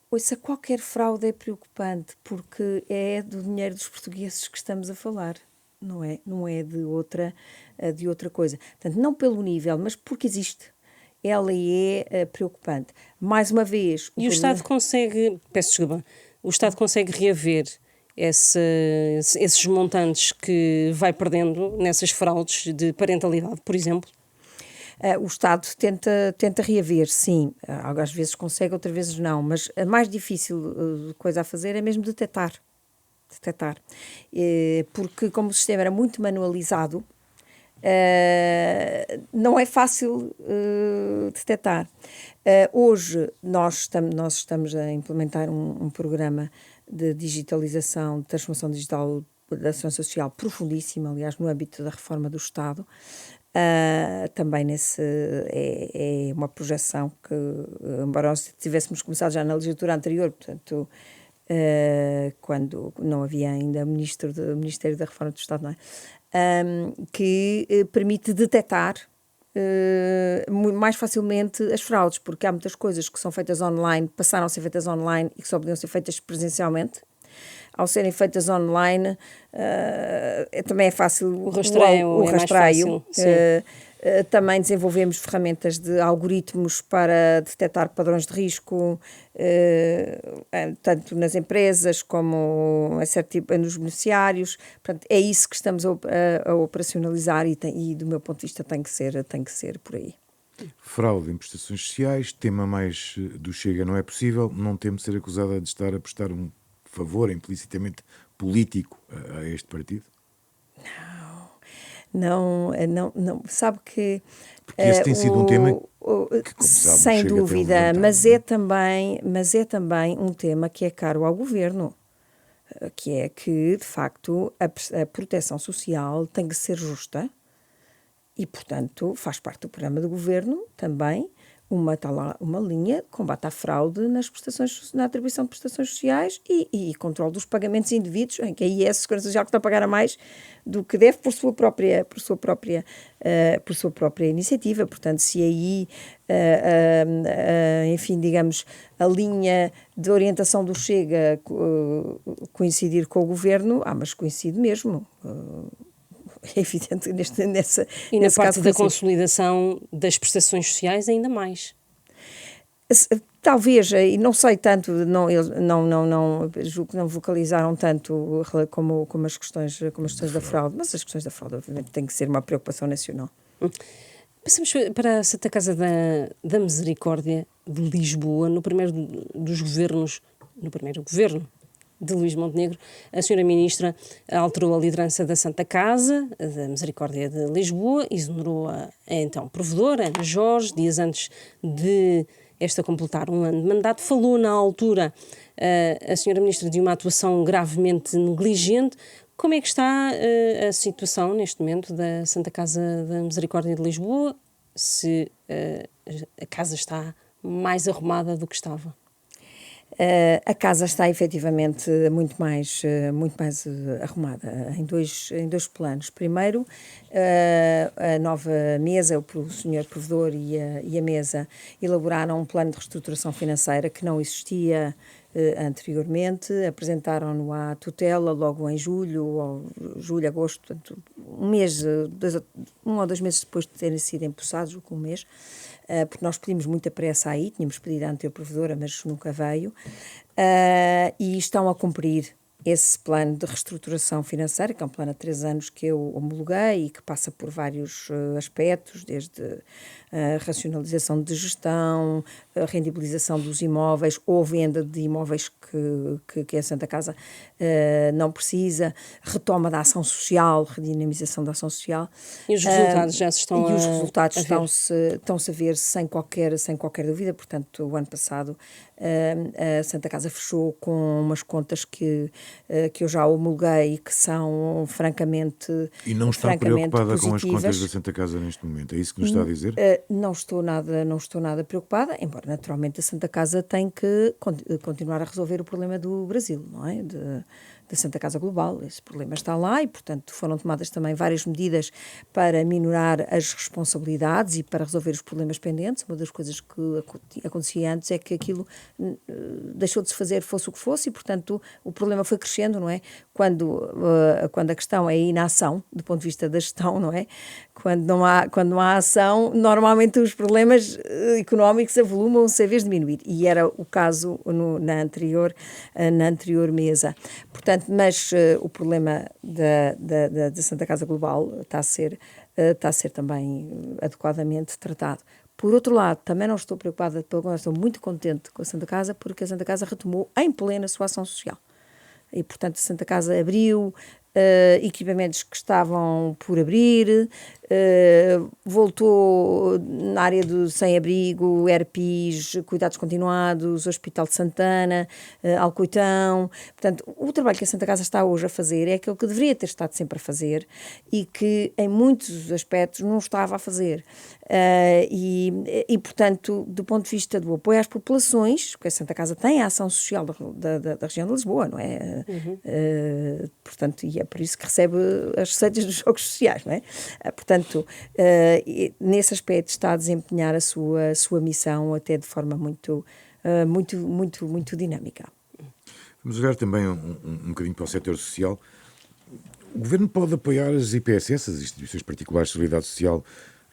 Ouça, qualquer fraude é preocupante, porque é do dinheiro dos portugueses que estamos a falar, não é de outra coisa. Portanto, não pelo nível, mas porque existe. Ela é preocupante. Mais uma vez... E o Estado consegue... Peço desculpa. O Estado consegue reaver esses montantes que vai perdendo nessas fraudes de parentalidade, por exemplo? O Estado tenta reaver, sim. Às vezes consegue, outras vezes não. Mas a mais difícil coisa a fazer é mesmo detectar. Porque como o sistema era muito manualizado, não é fácil detectar. Hoje nós estamos a implementar um programa de digitalização, de transformação digital da ação social profundíssima, aliás, no âmbito da reforma do Estado. Também é uma projeção que, embora nós tivéssemos começado já na legislatura anterior, portanto, quando não havia ainda Ministério da Reforma do Estado, não é? Que permite detectar mais facilmente as fraudes, porque há muitas coisas que são feitas online, passaram a ser feitas online e que só podiam ser feitas presencialmente. Ao serem feitas online, também é fácil o rastreio. É mais fácil, também desenvolvemos ferramentas de algoritmos para detectar padrões de risco, tanto nas empresas como nos beneficiários. Portanto, é isso que estamos a operacionalizar e, do meu ponto de vista, tem que ser por aí. Fraude em prestações sociais, tema mais do Chega, não é possível. Não temo ser acusada de estar a prestar um favor implicitamente político a este partido? Não, sabe que... Porque esse tem sido um tema que, como sabe, sem dúvida, mas é também um tema que é caro ao governo, que é que, de facto, a proteção social tem que ser justa E, portanto, faz parte do programa do Governo também está lá uma linha de combate à fraude na atribuição de prestações sociais e controle dos pagamentos indevidos, em que a IES, Segurança Social, que está a pagar a mais do que deve por sua própria iniciativa. Portanto, se aí, enfim, digamos, a linha de orientação do Chega coincidir com o Governo, mas coincide mesmo. É evidente nessa E na parte da caso, consolidação das prestações sociais ainda mais. Talvez, e não sei tanto, julgo que não vocalizaram tanto como as questões da fraude, mas as questões da fraude, obviamente, têm que ser uma preocupação nacional. Passamos para a Santa Casa da Misericórdia de Lisboa, no primeiro governo de Luís Montenegro. A senhora Ministra alterou a liderança da Santa Casa da Misericórdia de Lisboa, exonerou a então provedora, Ana Jorge, dias antes de esta completar um ano de mandato. Falou na altura a senhora Ministra de uma atuação gravemente negligente. Como é que está a situação neste momento da Santa Casa da Misericórdia de Lisboa? Se a casa está mais arrumada do que estava? A casa está efetivamente muito mais arrumada em dois planos. Primeiro, a nova mesa, o senhor provedor e a mesa elaboraram um plano de reestruturação financeira que não existia anteriormente, apresentaram-no à tutela logo em julho, agosto, portanto, um ou dois meses depois de terem sido empossados, com um mês, porque nós pedimos muita pressa aí, tínhamos pedido à anterior provedora, mas nunca veio, e estão a cumprir esse plano de reestruturação financeira, que é um plano há 3 anos que eu homologuei e que passa por vários aspectos, desde a racionalização de gestão, a rendibilização dos imóveis ou venda de imóveis que a Santa Casa não precisa, retoma da ação social, redinamização da ação social. E os resultados já se estão a ver? E os resultados estão-se a ver sem qualquer dúvida. Portanto, o ano passado a Santa Casa fechou com umas contas que eu já homologuei e que são francamente E não está preocupada positivas. com as contas da Santa Casa neste momento? É isso que nos está a dizer? Não estou nada preocupada, embora naturalmente a Santa Casa tem que continuar a resolver o problema do Brasil, não é? Da Santa Casa Global. Esse problema está lá e, portanto, foram tomadas também várias medidas para minorar as responsabilidades e para resolver os problemas pendentes. Uma das coisas que acontecia antes é que aquilo deixou de se fazer fosse o que fosse e, portanto, o problema foi crescendo, não é? Quando a questão é a inação, do ponto de vista da gestão, não é? Quando não há ação, normalmente os problemas económicos avolumam-se em vez de diminuir. E era o caso na anterior mesa. Portanto, mas o problema da Santa Casa Global está a ser também adequadamente tratado. Por outro lado, também não estou preocupada, pelo contrário, estou muito contente com a Santa Casa, porque a Santa Casa retomou em plena a sua ação social. E, portanto, a Santa Casa abriu equipamentos que estavam por abrir, voltou na área do sem-abrigo, ERPIs, cuidados continuados, Hospital de Santana, Alcoitão. Portanto, o trabalho que a Santa Casa está hoje a fazer é aquele que deveria ter estado sempre a fazer e que, em muitos aspectos, não estava a fazer. E, portanto, do ponto de vista do apoio às populações, porque a Santa Casa tem a ação social da região de Lisboa, não é? Portanto, e é por isso que recebe as receitas dos jogos sociais, não é? Portanto, nesse aspecto está a desempenhar a sua missão até de forma muito dinâmica. Vamos olhar também um bocadinho para o setor social. O Governo pode apoiar as IPSS, as Instituições Particulares de Solidariedade Social,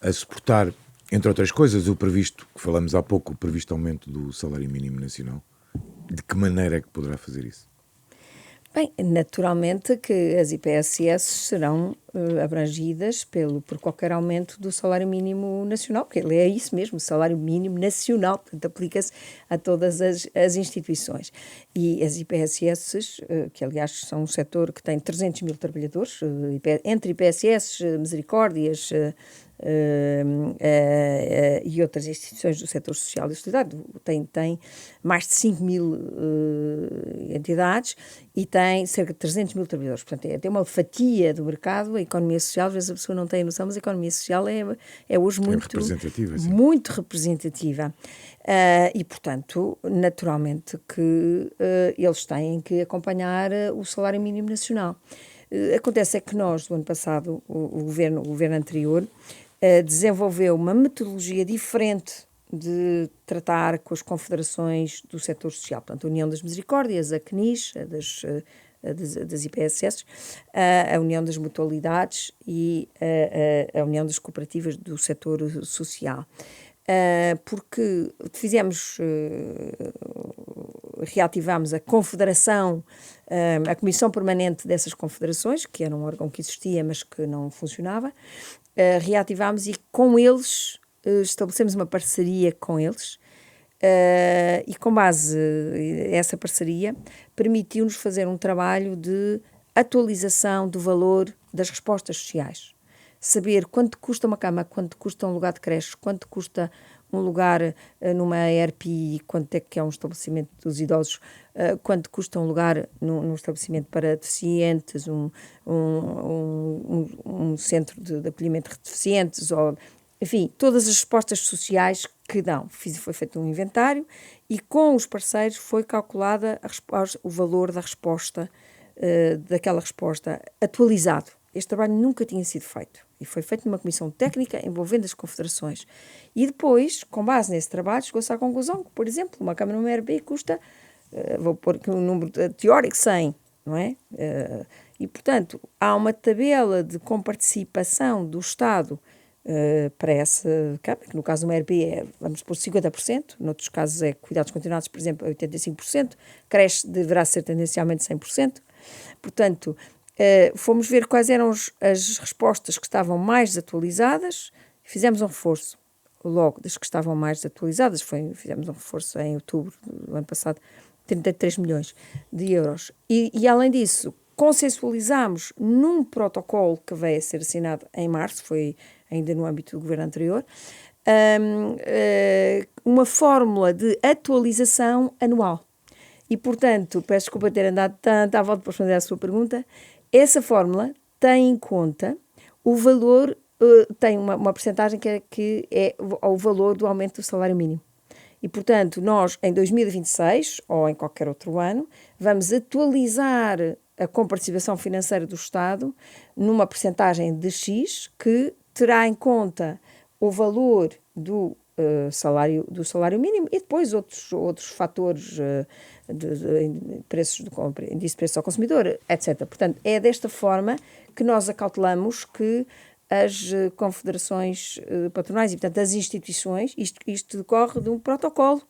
a suportar, entre outras coisas, o previsto, que falamos há pouco, o previsto aumento do salário mínimo nacional? De que maneira é que poderá fazer isso? Bem, naturalmente que as IPSS serão abrangidas por qualquer aumento do salário mínimo nacional, porque ele é isso mesmo, o salário mínimo nacional, portanto aplica-se a todas as instituições. E as IPSS, que aliás são um setor que tem 300 mil trabalhadores, entre IPSS, Misericórdias, e outras instituições do setor social e solidário, tem mais de 5 mil entidades e tem cerca de 300 mil trabalhadores. Portanto, tem uma fatia do mercado. A economia social, às vezes a pessoa não tem noção, mas a economia social é hoje muito representativa. Sim. Muito representativa. E, portanto, naturalmente que eles têm que acompanhar o salário mínimo nacional. Acontece é que nós, do ano passado, o governo anterior, desenvolveu uma metodologia diferente de tratar com as confederações do setor social. Portanto, a União das Misericórdias, a CNIS, das IPSS, a União das Mutualidades e a União das Cooperativas do setor social. Porque reativámos a confederação, a comissão permanente dessas confederações, que era um órgão que existia, mas que não funcionava, reativámos e com eles estabelecemos uma parceria com eles, e com base essa parceria permitiu-nos fazer um trabalho de atualização do valor das respostas sociais. Saber quanto custa uma cama, quanto custa um lugar de creche, quanto custa um lugar numa ERPI, quanto é que é um estabelecimento dos idosos, quanto custa um lugar num estabelecimento para deficientes, um centro de acolhimento de deficientes, ou, enfim, todas as respostas sociais que dão. Foi feito um inventário e com os parceiros foi calculada o valor da resposta, daquela resposta atualizado. Este trabalho nunca tinha sido feito e foi feito numa comissão técnica envolvendo as confederações. E depois, com base nesse trabalho, chegou-se à conclusão que, por exemplo, uma câmara numa ERB custa, vou pôr aqui um número teórico, 100, não é? E, portanto, há uma tabela de comparticipação do Estado para essa câmara, que no caso de uma ERB vamos pôr 50%, noutros casos é cuidados continuados, por exemplo, 85%, creche deverá ser tendencialmente 100%. Portanto, fomos ver quais eram as respostas que estavam mais atualizadas, fizemos um reforço logo das que estavam mais atualizadas, fizemos um reforço em outubro do ano passado, 33 milhões de euros. E além disso, consensualizámos num protocolo que veio a ser assinado em março, foi ainda no âmbito do governo anterior, uma fórmula de atualização anual. E, portanto, peço desculpa ter andado tanto à volta para responder à sua pergunta, essa fórmula tem em conta o valor, tem uma percentagem que é o valor do aumento do salário mínimo. E, portanto, nós, em 2026, ou em qualquer outro ano, vamos atualizar a comparticipação financeira do Estado numa percentagem de X que terá em conta o valor do salário mínimo e depois outros fatores de preços de compra, índice de preços ao consumidor, etc. Portanto, é desta forma que nós acautelamos que as confederações patronais e, portanto, as instituições, isto decorre de um protocolo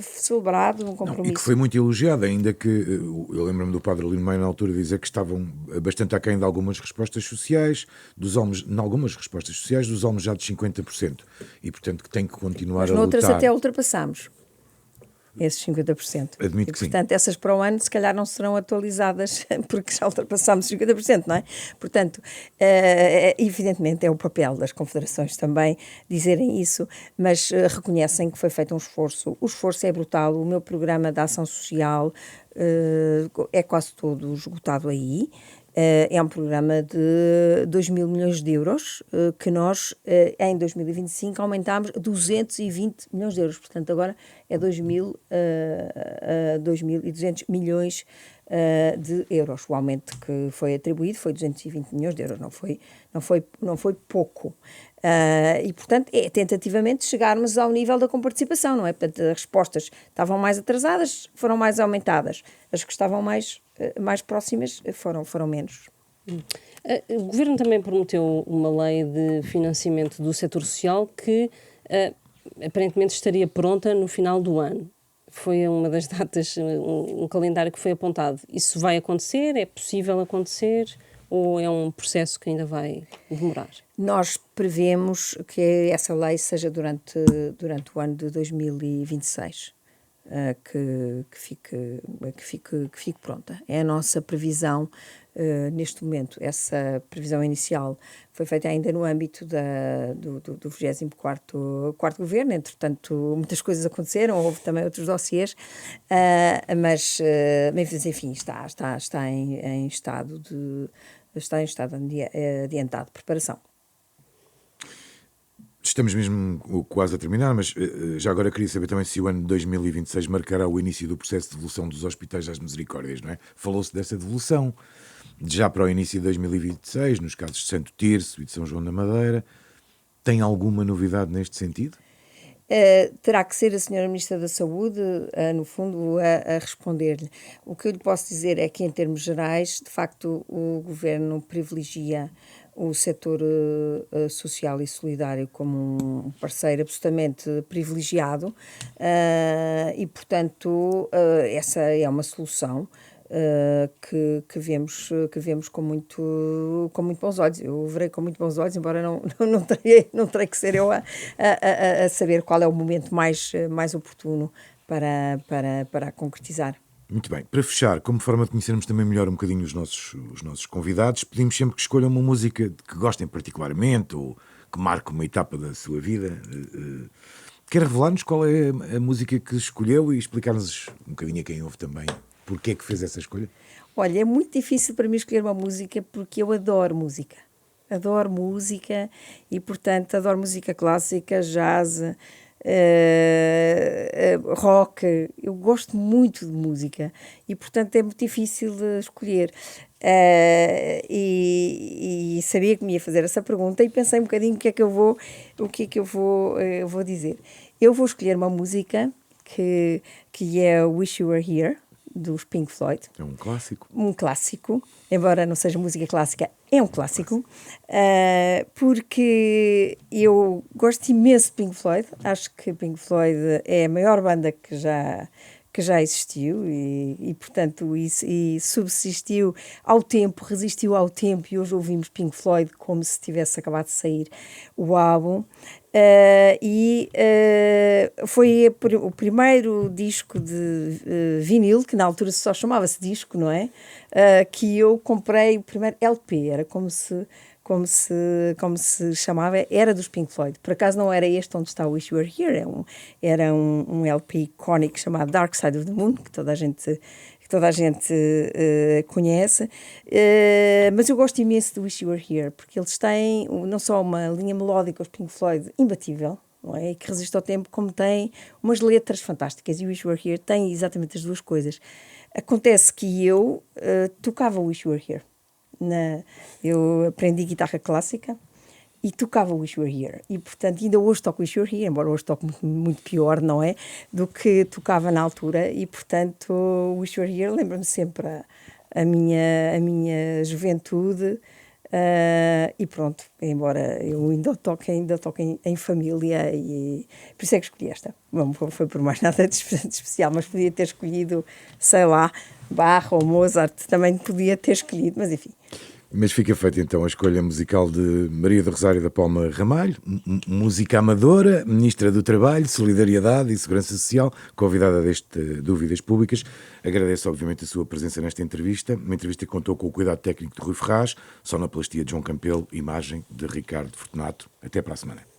celebrado, um compromisso. Não, e que foi muito elogiado, ainda que eu lembro-me do padre Lino Meio na altura dizer que estavam bastante aquém de algumas respostas sociais, em algumas respostas sociais, dos almejados 50%. E, portanto, que tem que continuar a lutar. Noutras até ultrapassamos esses 50%. Admito que sim. Portanto, essas para o ano se calhar não serão atualizadas porque já ultrapassámos 50%, não é? Portanto, evidentemente é o papel das confederações também dizerem isso, mas reconhecem que foi feito um esforço. O esforço é brutal. O meu programa de ação social é quase todo esgotado aí. É um programa de 2 mil milhões de euros que nós, em 2025, aumentámos 220 milhões de euros. Portanto, agora é 2.200 milhões de euros. O aumento que foi atribuído foi 220 milhões de euros, não foi pouco. E, portanto, tentativamente chegarmos ao nível da comparticipação, não é? Portanto, as respostas estavam mais atrasadas, foram mais aumentadas. As que estavam mais próximas foram menos. O Governo também prometeu uma lei de financiamento do setor social que aparentemente estaria pronta no final do ano. Foi uma das datas, um calendário que foi apontado. Isso vai acontecer? É possível acontecer? Ou é um processo que ainda vai demorar? Nós prevemos que essa lei seja durante o ano de 2026. Que fique pronta. É a nossa previsão neste momento, essa previsão inicial foi feita ainda no âmbito do 24º Governo, entretanto muitas coisas aconteceram, houve também outros dossiês, mas enfim, está em estado adiantado de preparação. Estamos mesmo quase a terminar, mas já agora queria saber também se o ano de 2026 marcará o início do processo de devolução dos hospitais às Misericórdias, não é? Falou-se dessa devolução já para o início de 2026, nos casos de Santo Tirso e de São João da Madeira. Tem alguma novidade neste sentido? Terá que ser a Sra. Ministra da Saúde, no fundo, a responder-lhe. O que eu lhe posso dizer é que, em termos gerais, de facto, o Governo privilegia o setor social e solidário como um parceiro absolutamente privilegiado e, portanto, essa é uma solução que vemos com muito bons olhos. Eu verei com muito bons olhos, embora não terei que ser eu a saber qual é o momento mais oportuno para a concretizar. Muito bem. Para fechar, como forma de conhecermos também melhor um bocadinho os nossos convidados, pedimos sempre que escolham uma música que gostem particularmente ou que marque uma etapa da sua vida. Quer revelar-nos qual é a música que escolheu e explicar-nos um bocadinho a quem ouve também porque é que fez essa escolha? Olha, é muito difícil para mim escolher uma música porque eu adoro música. Adoro música e, portanto, adoro música clássica, jazz, rock. Eu gosto muito de música e, portanto, é muito difícil de escolher. E sabia que me ia fazer essa pergunta e pensei um bocadinho o que é que eu vou dizer. Eu vou escolher uma música que é Wish You Were Here, dos Pink Floyd. É um clássico. Um clássico, embora não seja música clássica, é um clássico, porque eu gosto imenso de Pink Floyd, acho que Pink Floyd é a maior banda que já existiu e portanto, subsistiu ao tempo, resistiu ao tempo e hoje ouvimos Pink Floyd como se tivesse acabado de sair o álbum. Foi o primeiro disco de vinil, que na altura só chamava-se disco, não é? Que eu comprei, o primeiro LP, era como se chamava, era dos Pink Floyd. Por acaso não era este onde está o Wish You Were Here, era um LP icónico chamado Dark Side of the Moon, que toda a gente conhece, mas eu gosto imenso do Wish You Were Here, porque eles têm não só uma linha melódica, os Pink Floyd, imbatível, não é? Que resiste ao tempo, como tem umas letras fantásticas, e o Wish You Were Here tem exatamente as duas coisas. Acontece que eu tocava o Wish You Were Here. Eu aprendi guitarra clássica e tocava o Wish You Were Here. E, portanto, ainda hoje toco o Wish You Were Here, embora hoje toco muito pior, não é? Do que tocava na altura. E, portanto, o Wish You Were Here lembra-me sempre a minha juventude. E pronto, embora eu ainda toque em família, e por isso é que escolhi esta. Não foi por mais nada de especial, mas podia ter escolhido, sei lá, Bach ou Mozart, também podia ter escolhido, mas enfim. Mas fica feita então a escolha musical de Maria do Rosário da Palma Ramalho, música amadora, Ministra do Trabalho, Solidariedade e Segurança Social, convidada deste Dúvidas Públicas. Agradeço obviamente a sua presença nesta entrevista, uma entrevista que contou com o cuidado técnico de Rui Ferraz, sonoplastia de João Campelo, imagem de Ricardo Fortunato. Até para a semana.